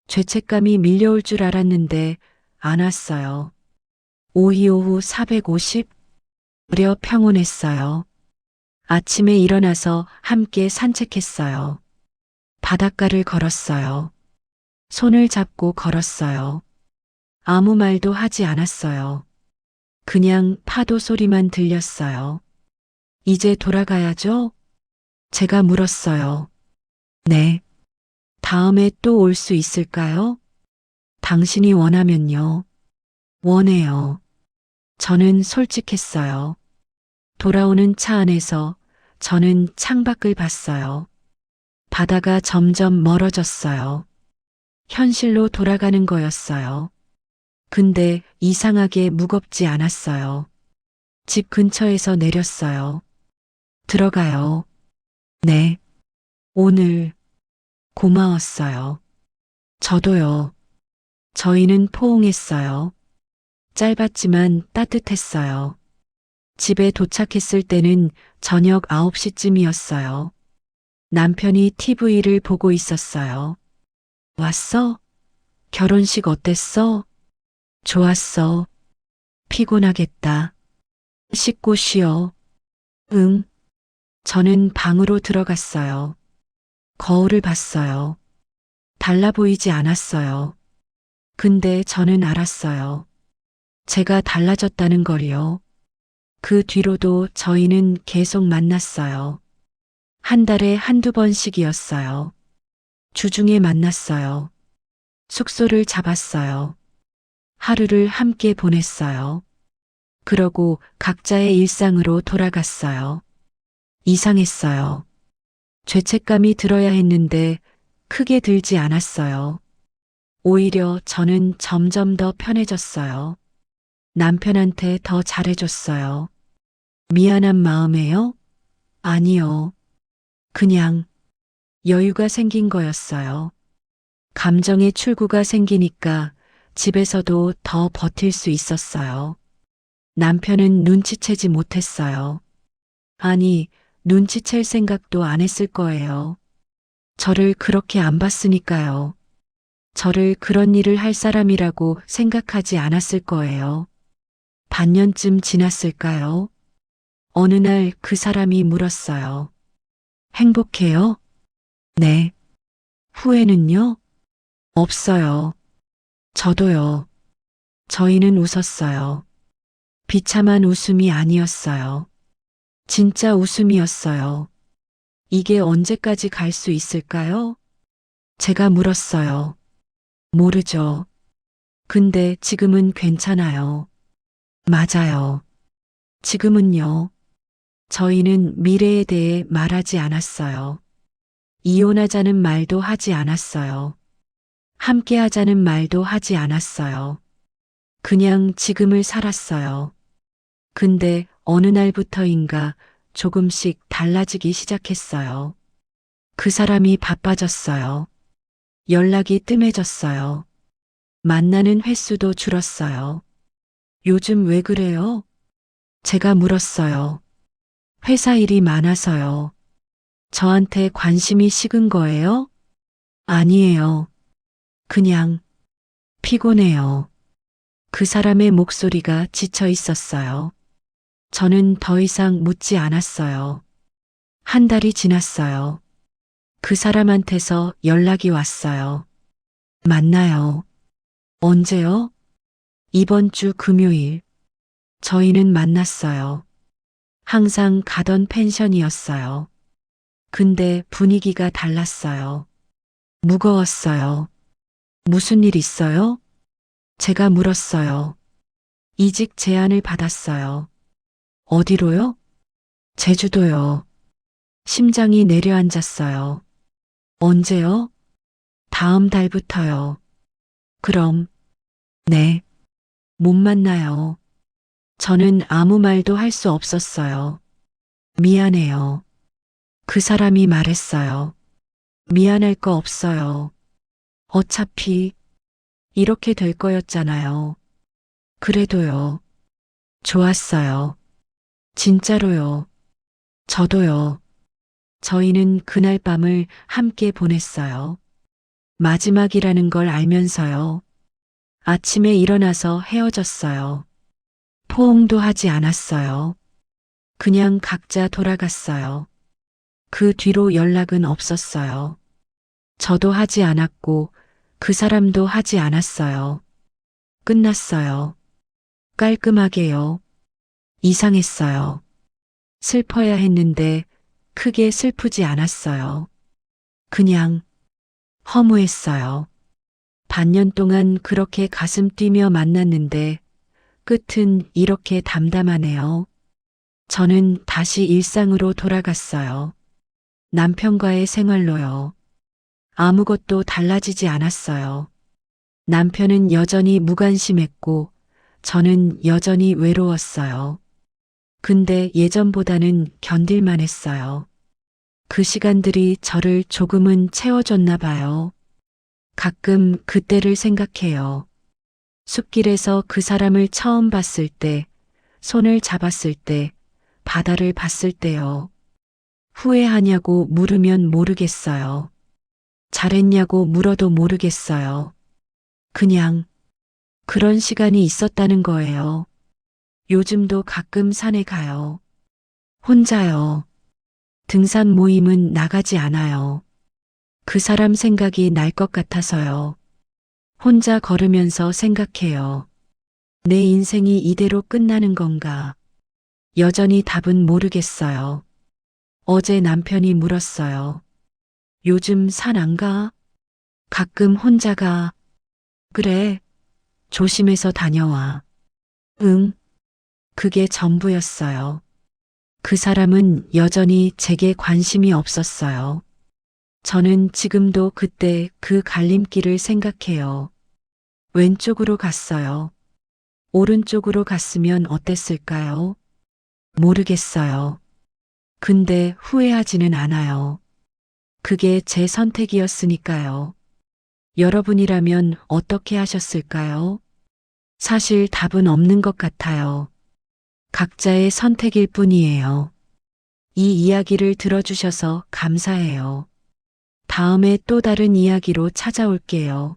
죄책감이 밀려올 줄 알았는데 안 왔어요. 오히 오후 450? 무려 평온했어요. 아침에 일어나서 함께 산책했어요. 바닷가를 걸었어요. 손을 잡고 걸었어요. 아무 말도 하지 않았어요. 그냥 파도 소리만 들렸어요. 이제 돌아가야죠? 제가 물었어요. 네. 다음에 또 올 수 있을까요? 당신이 원하면요. 원해요. 저는 솔직했어요. 돌아오는 차 안에서 저는 창밖을 봤어요. 바다가 점점 멀어졌어요. 현실로 돌아가는 거였어요. 근데 이상하게 무겁지 않았어요. 집 근처에서 내렸어요. 들어가요. 네. 오늘 고마웠어요. 저도요. 저희는 포옹했어요. 짧았지만 따뜻했어요. 집에 도착했을 때는 저녁 9시쯤이었어요. 남편이 TV를 보고 있었어요. 왔어? 결혼식 어땠어? 좋았어. 피곤하겠다. 씻고 쉬어. 응. 저는 방으로 들어갔어요. 거울을 봤어요. 달라 보이지 않았어요. 근데 저는 알았어요. 제가 달라졌다는 걸요. 그 뒤로도 저희는 계속 만났어요. 한 달에 한두 번씩이었어요. 주중에 만났어요. 숙소를 잡았어요. 하루를 함께 보냈어요. 그러고 각자의 일상으로 돌아갔어요. 이상했어요. 죄책감이 들어야 했는데 크게 들지 않았어요. 오히려 저는 점점 더 편해졌어요. 남편한테 더 잘해줬어요. 미안한 마음에요? 아니요. 그냥 여유가 생긴 거였어요. 감정의 출구가 생기니까 집에서도 더 버틸 수 있었어요. 남편은 눈치채지 못했어요. 아니, 눈치챌 생각도 안 했을 거예요. 저를 그렇게 안 봤으니까요. 저를 그런 일을 할 사람이라고 생각하지 않았을 거예요. 반년쯤 지났을까요? 어느 날 그 사람이 물었어요. 행복해요? 네. 후회는요? 없어요. 저도요. 저희는 웃었어요. 비참한 웃음이 아니었어요. 진짜 웃음이었어요. 이게 언제까지 갈 수 있을까요? 제가 물었어요. 모르죠. 근데 지금은 괜찮아요. 맞아요. 지금은요. 저희는 미래에 대해 말하지 않았어요. 이혼하자는 말도 하지 않았어요. 함께 하자는 말도 하지 않았어요. 그냥 지금을 살았어요. 근데 어느 날부터인가 조금씩 달라지기 시작했어요. 그 사람이 바빠졌어요. 연락이 뜸해졌어요. 만나는 횟수도 줄었어요. 요즘 왜 그래요? 제가 물었어요. 회사 일이 많아서요. 저한테 관심이 식은 거예요? 아니에요. 그냥 피곤해요. 그 사람의 목소리가 지쳐 있었어요. 저는 더 이상 묻지 않았어요. 한 달이 지났어요. 그 사람한테서 연락이 왔어요. 만나요. 언제요? 이번 주 금요일. 저희는 만났어요. 항상 가던 펜션이었어요. 근데 분위기가 달랐어요. 무거웠어요. 무슨 일 있어요? 제가 물었어요. 이직 제안을 받았어요. 어디로요? 제주도요. 심장이 내려앉았어요. 언제요? 다음 달부터요. 그럼, 네, 못 만나요. 저는 아무 말도 할 수 없었어요. 미안해요. 그 사람이 말했어요. 미안할 거 없어요. 어차피 이렇게 될 거였잖아요. 그래도요. 좋았어요. 진짜로요. 저도요. 저희는 그날 밤을 함께 보냈어요. 마지막이라는 걸 알면서요. 아침에 일어나서 헤어졌어요. 포옹도 하지 않았어요. 그냥 각자 돌아갔어요. 그 뒤로 연락은 없었어요. 저도 하지 않았고 그 사람도 하지 않았어요. 끝났어요. 깔끔하게요. 이상했어요. 슬퍼야 했는데 크게 슬프지 않았어요. 그냥 허무했어요. 반년 동안 그렇게 가슴 뛰며 만났는데 끝은 이렇게 담담하네요. 저는 다시 일상으로 돌아갔어요. 남편과의 생활로요. 아무것도 달라지지 않았어요. 남편은 여전히 무관심했고 저는 여전히 외로웠어요. 근데 예전보다는 견딜만 했어요. 그 시간들이 저를 조금은 채워줬나 봐요. 가끔 그때를 생각해요. 숲길에서 그 사람을 처음 봤을 때, 손을 잡았을 때, 바다를 봤을 때요. 후회하냐고 물으면 모르겠어요. 잘했냐고 물어도 모르겠어요. 그냥 그런 시간이 있었다는 거예요. 요즘도 가끔 산에 가요. 혼자요. 등산 모임은 나가지 않아요. 그 사람 생각이 날 것 같아서요. 혼자 걸으면서 생각해요. 내 인생이 이대로 끝나는 건가? 여전히 답은 모르겠어요. 어제 남편이 물었어요. 요즘 산 안 가? 가끔 혼자 가. 그래. 조심해서 다녀와. 응, 그게 전부였어요. 그 사람은 여전히 제게 관심이 없었어요. 저는 지금도 그때 그 갈림길을 생각해요. 왼쪽으로 갔어요. 오른쪽으로 갔으면 어땠을까요? 모르겠어요. 근데 후회하지는 않아요. 그게 제 선택이었으니까요. 여러분이라면 어떻게 하셨을까요? 사실 답은 없는 것 같아요. 각자의 선택일 뿐이에요. 이 이야기를 들어주셔서 감사해요. 다음에 또 다른 이야기로 찾아올게요.